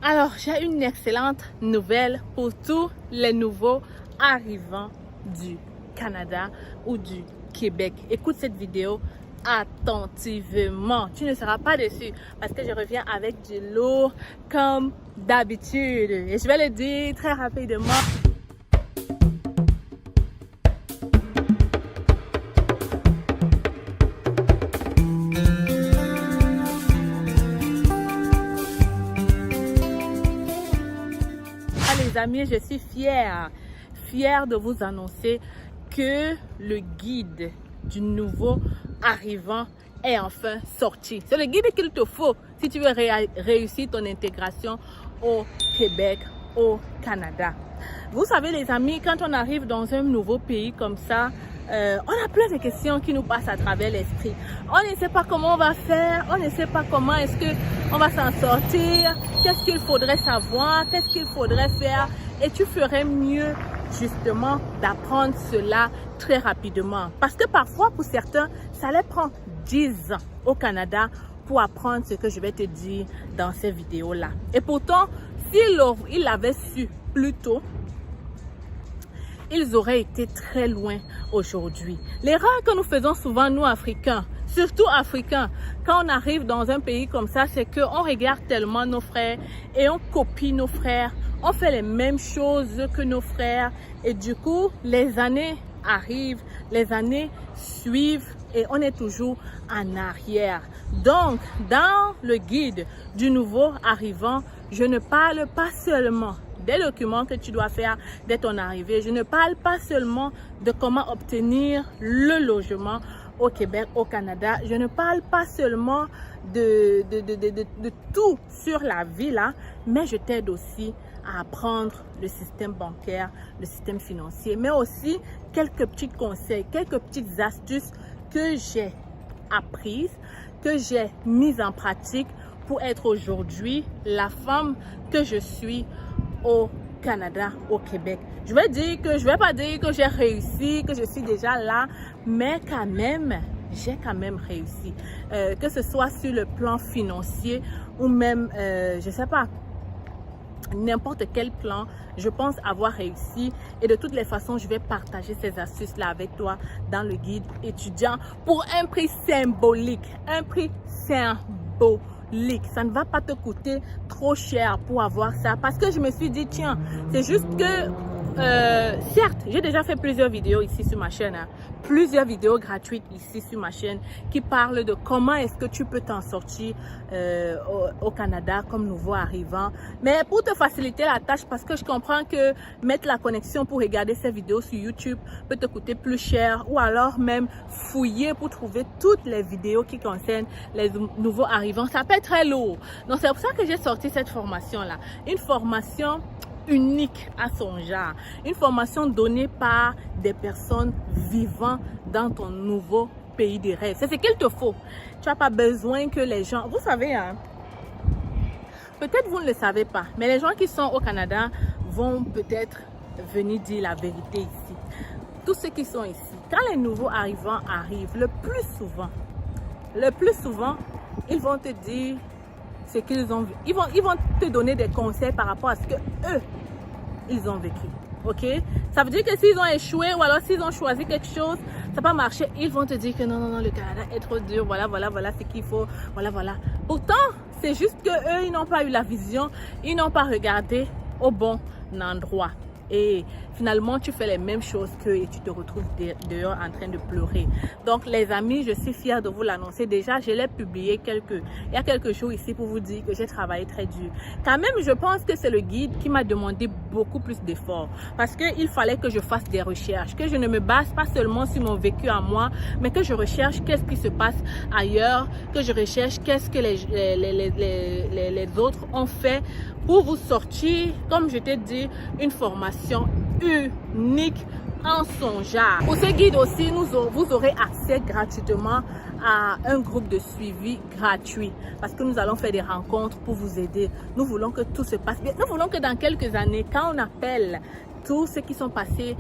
Alors, j'ai une excellente nouvelle pour tous les nouveaux arrivants du Canada ou du Québec. Écoute cette vidéo attentivement. Tu ne seras pas déçu parce que je reviens avec du lourd comme d'habitude. Et je vais le dire très rapidement. Les amis, je suis fière de vous annoncer que le guide du nouveau arrivant est enfin sorti. C'est le guide qu'il te faut si tu veux réussir ton intégration au Québec, au Canada. Vous savez les amis, quand on arrive dans un nouveau pays comme ça, on a plein de questions qui nous passent à travers l'esprit. On ne sait pas comment on va faire, on ne sait pas comment est-ce qu'on va s'en sortir, qu'est-ce qu'il faudrait savoir, qu'est-ce qu'il faudrait faire. Et tu ferais mieux justement d'apprendre cela très rapidement. Parce que parfois pour certains, ça les prend 10 ans au Canada pour apprendre ce que je vais te dire dans ces vidéos-là. Et pourtant, s'ils l'avaient su plus tôt, ils auraient été très loin aujourd'hui. L'erreur que nous faisons souvent, nous Africains, surtout Africains, quand on arrive dans un pays comme ça, c'est qu'on regarde tellement nos frères et on copie nos frères. On fait les mêmes choses que nos frères et du coup, les années arrivent, les années suivent et on est toujours en arrière. Donc, dans le guide du nouveau arrivant, je ne parle pas seulement des documents que tu dois faire dès ton arrivée. Je ne parle pas seulement de comment obtenir le logement au Québec, au Canada. Je ne parle pas seulement de tout sur la vie là, mais je t'aide aussi à apprendre le système bancaire, le système financier, mais aussi quelques petits conseils, quelques petites astuces que j'ai apprises, que j'ai mises en pratique pour être aujourd'hui la femme que je suis au Canada, au Québec. Je vais pas dire que j'ai réussi, que je suis déjà là, mais quand même, j'ai quand même réussi. Que ce soit sur le plan financier ou même, je sais pas, n'importe quel plan, je pense avoir réussi et de toutes les façons, je vais partager ces astuces-là avec toi dans le guide étudiant pour un prix symbolique, un prix symbolique. Ça ne va pas te coûter trop cher pour avoir ça parce que je me suis dit, tiens, c'est juste que certes, j'ai déjà fait plusieurs vidéos ici sur ma chaîne, plusieurs vidéos gratuites ici sur ma chaîne qui parlent de comment est-ce que tu peux t'en sortir au Canada comme nouveau arrivant. Mais pour te faciliter la tâche, parce que je comprends que mettre la connexion pour regarder ces vidéos sur YouTube peut te coûter plus cher ou alors même fouiller pour trouver toutes les vidéos qui concernent les nouveaux arrivants. Ça peut être très lourd. Donc c'est pour ça que j'ai sorti cette formation-là. Une formation unique à son genre, une formation donnée par des personnes vivant dans ton nouveau pays de rêve. C'est ce qu'il te faut. Tu n'as pas besoin que les gens, vous savez, hein, peut-être vous ne le savez pas, mais les gens qui sont au Canada vont peut-être venir dire la vérité ici. Tous ceux qui sont ici, quand les nouveaux arrivants arrivent, le plus souvent, ils vont te dire ce qu'ils ont vu. Ils vont te donner des conseils par rapport à ce que eux, ils ont vécu. Ok? Ça veut dire que s'ils ont échoué ou alors s'ils ont choisi quelque chose, ça n'a pas marché, ils vont te dire que non, le Canada est trop dur, voilà ce qu'il faut, voilà. Pourtant, c'est juste que eux, ils n'ont pas eu la vision, ils n'ont pas regardé au bon endroit. Et finalement, tu fais les mêmes choses qu'eux et tu te retrouves dehors en train de pleurer. Donc, les amis, je suis fière de vous l'annoncer. Déjà, je l'ai publié il y a quelques jours ici pour vous dire que j'ai travaillé très dur. Quand même, je pense que c'est le guide qui m'a demandé beaucoup plus d'efforts. Parce qu'il fallait que je fasse des recherches, que je ne me base pas seulement sur mon vécu à moi, mais que je recherche qu'est-ce qui se passe ailleurs, que je recherche qu'est-ce que les autres ont fait pour vous sortir, comme je t'ai dit, une formation unique en son genre. Pour ce guide aussi, vous aurez accès gratuitement à un groupe de suivi gratuit parce que nous allons faire des rencontres pour vous aider. Nous voulons que tout se passe bien. Nous voulons que dans quelques années, quand on appelle tous ceux qui sont passés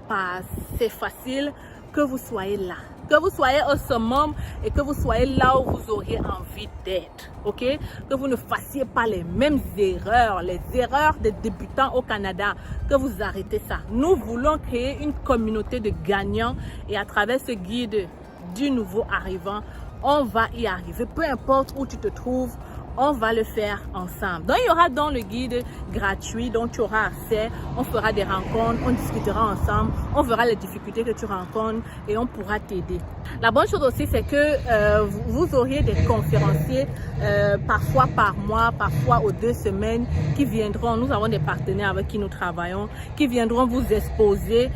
par C'est Facile, que vous soyez là. que vous soyez au summum et que vous soyez là où vous auriez envie d'être, ok? Que vous ne fassiez pas les mêmes erreurs, les erreurs des débutants au Canada, que vous arrêtez ça. Nous voulons créer une communauté de gagnants et à travers ce guide du nouveau arrivant, on va y arriver. Peu importe où tu te trouves, on va le faire ensemble. Donc, il y aura dans le guide gratuit dont tu auras accès. On fera des rencontres, on discutera ensemble, on verra les difficultés que tu rencontres et on pourra t'aider. La bonne chose aussi, c'est que vous auriez des conférenciers parfois par mois, parfois aux 2 semaines qui viendront. Nous avons des partenaires avec qui nous travaillons, qui viendront vous exposer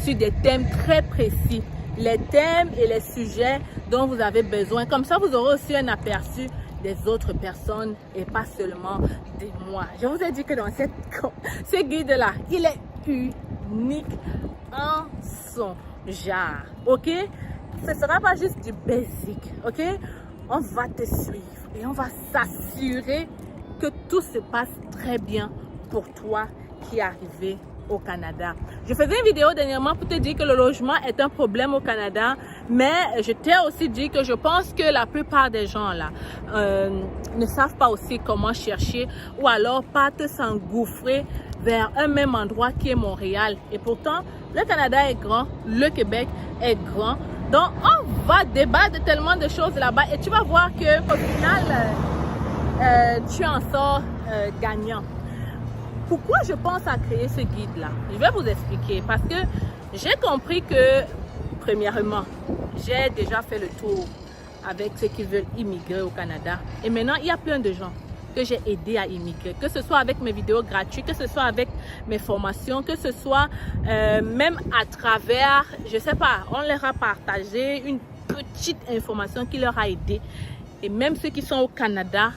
sur des thèmes très précis. Les thèmes et les sujets dont vous avez besoin. Comme ça, vous aurez aussi un aperçu des autres personnes et pas seulement de moi. Je vous ai dit que dans ce guide-là, il est unique en son genre, ok? Ce ne sera pas juste du basic, ok? On va te suivre et on va s'assurer que tout se passe très bien pour toi qui est arrivé au Canada. Je faisais une vidéo dernièrement pour te dire que le logement est un problème au Canada, mais je t'ai aussi dit que je pense que la plupart des gens là ne savent pas aussi comment chercher ou alors partent s'engouffrer vers un même endroit qui est Montréal. Et pourtant, le Canada est grand, le Québec est grand. Donc, on va débattre de tellement de choses là-bas et tu vas voir que au final, tu en sors gagnant. Pourquoi je pense à créer ce guide-là? Je vais vous expliquer parce que j'ai compris que, premièrement, j'ai déjà fait le tour avec ceux qui veulent immigrer au Canada. Et maintenant, il y a plein de gens que j'ai aidé à immigrer, que ce soit avec mes vidéos gratuites, que ce soit avec mes formations, que ce soit même à travers, je sais pas, on leur a partagé une petite information qui leur a aidé. Et même ceux qui sont au Canada,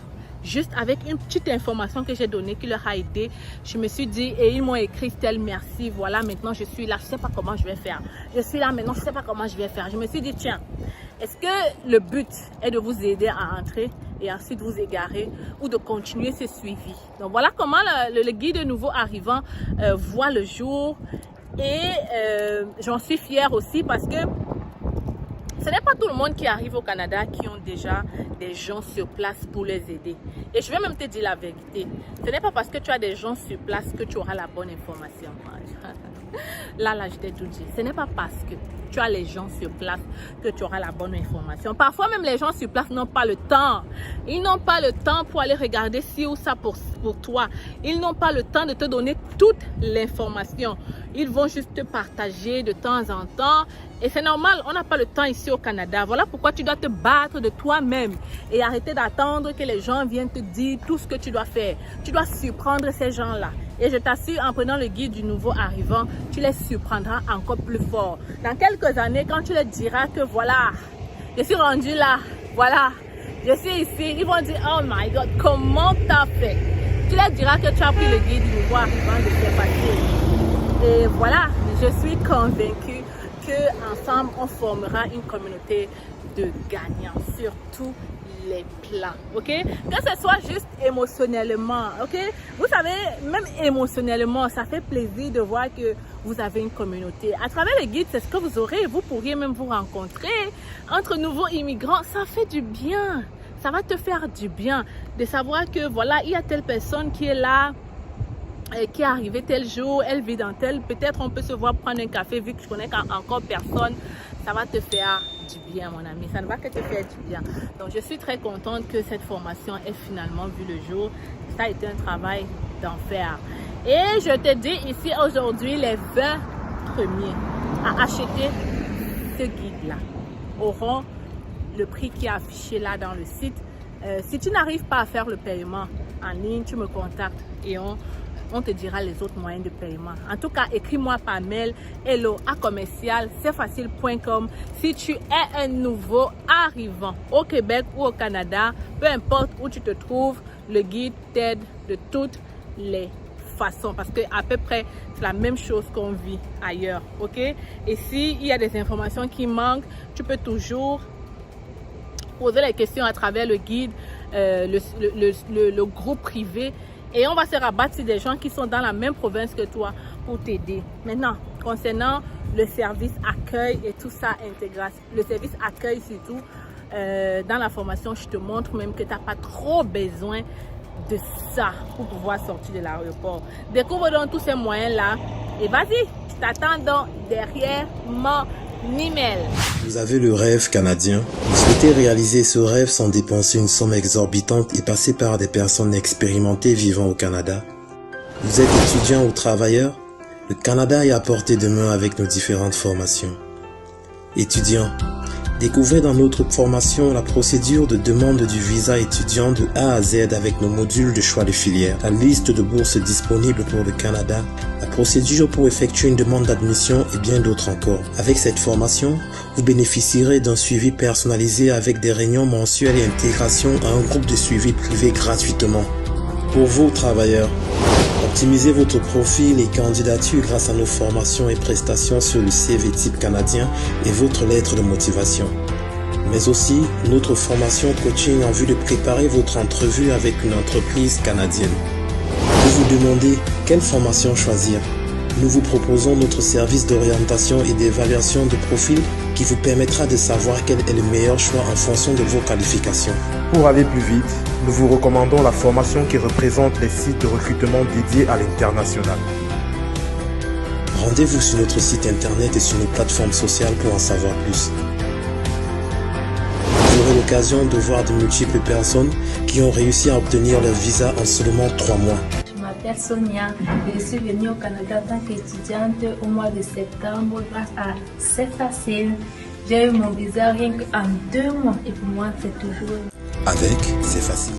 juste avec une petite information que j'ai donnée qui leur a aidé, je me suis dit, et ils m'ont écrit, Stell, merci, voilà, maintenant je suis là, je ne sais pas comment je vais faire. Je suis là maintenant, je ne sais pas comment je vais faire. Je me suis dit, tiens, est-ce que le but est de vous aider à entrer et ensuite vous égarer ou de continuer ce suivi? Donc voilà comment le guide nouveau arrivant voit le jour et j'en suis fière aussi parce que ce n'est pas tout le monde qui arrive au Canada qui ont déjà des gens sur place pour les aider. Et je vais même te dire la vérité. Ce n'est pas parce que tu as des gens sur place que tu auras la bonne information. Là, je t'ai tout dit. Ce n'est pas parce que tu as les gens sur place que tu auras la bonne information. Parfois, même les gens sur place n'ont pas le temps. Ils n'ont pas le temps pour aller regarder ci ou ça pour toi. Ils n'ont pas le temps de te donner toute l'information. Ils vont juste te partager de temps en temps. Et c'est normal, on n'a pas le temps ici au Canada. Voilà pourquoi tu dois te battre de toi-même et arrêter d'attendre que les gens viennent te dire tout ce que tu dois faire. Tu dois surprendre ces gens-là. Et je t'assure, en prenant le guide du nouveau arrivant, tu les surprendras encore plus fort. Dans quelques années, quand tu leur diras que voilà, je suis rendu là, voilà, je suis ici, ils vont dire, oh my God, comment t'as fait? Tu leur diras que tu as pris le guide du nouveau arrivant de faire passer. Et voilà, je suis convaincue qu'ensemble, on formera une communauté de gagnants sur tous les plans, ok? Que ce soit juste émotionnellement, ok? Vous savez, même émotionnellement, ça fait plaisir de voir que vous avez une communauté. À travers le guide, c'est ce que vous aurez. Vous pourriez même vous rencontrer entre nouveaux immigrants. Ça fait du bien. Ça va te faire du bien de savoir que voilà, il y a telle personne qui est là, qui est arrivée tel jour, elle vit dans tel, peut-être on peut se voir prendre un café vu que je connais encore personne. Ça va te faire du bien, mon ami, ça ne va que te faire du bien. Donc je suis très contente que cette formation ait finalement vu le jour. Ça a été un travail d'enfer. Et je te dis ici aujourd'hui, les 20 premiers à acheter ce guide-là auront le prix qui est affiché là dans le site. Si tu n'arrives pas à faire le paiement en ligne, tu me contactes et on te dira les autres moyens de paiement. En tout cas, écris-moi par mail hello@cfacile.com si tu es un nouveau arrivant au Québec ou au Canada. Peu importe où tu te trouves, le guide t'aide de toutes les façons parce que à peu près c'est la même chose qu'on vit ailleurs, ok? Et s'il y a des informations qui manquent, tu peux toujours poser les questions à travers le guide, le groupe privé. Et on va se rabattre sur des gens qui sont dans la même province que toi pour t'aider. Maintenant, concernant le service accueil et tout ça, intégration. Le service accueil surtout, dans la formation, je te montre même que tu n'as pas trop besoin de ça pour pouvoir sortir de l'aéroport. Découvre donc tous ces moyens-là et vas-y, je t'attends donc derrière mon email. Vous avez le rêve canadien. Vous souhaitez réaliser ce rêve sans dépenser une somme exorbitante et passer par des personnes expérimentées vivant au Canada. Vous êtes étudiant ou travailleur? Le Canada est à portée de main avec nos différentes formations. Étudiant, découvrez dans notre formation la procédure de demande du visa étudiant de A à Z avec nos modules de choix de filière, la liste de bourses disponibles pour le Canada, la procédure pour effectuer une demande d'admission et bien d'autres encore. Avec cette formation, vous bénéficierez d'un suivi personnalisé avec des réunions mensuelles et intégration à un groupe de suivi privé gratuitement. Pour vous, travailleurs, optimisez votre profil et candidature grâce à nos formations et prestations sur le CV type canadien et votre lettre de motivation. Mais aussi notre formation coaching en vue de préparer votre entrevue avec une entreprise canadienne. Vous vous demandez quelle formation choisir? Nous vous proposons notre service d'orientation et d'évaluation de profil qui vous permettra de savoir quel est le meilleur choix en fonction de vos qualifications. Pour aller plus vite, nous vous recommandons la formation qui représente les sites de recrutement dédiés à l'international. Rendez-vous sur notre site internet et sur nos plateformes sociales pour en savoir plus. Vous aurez l'occasion de voir de multiples personnes qui ont réussi à obtenir leur visa en seulement 3 mois. Je m'appelle Sonia et je suis venue au Canada en tant qu'étudiante au mois de septembre grâce à C'est Facile. J'ai eu mon visa rien qu'en 2 mois et pour moi c'est toujours... Avec C'est Facile.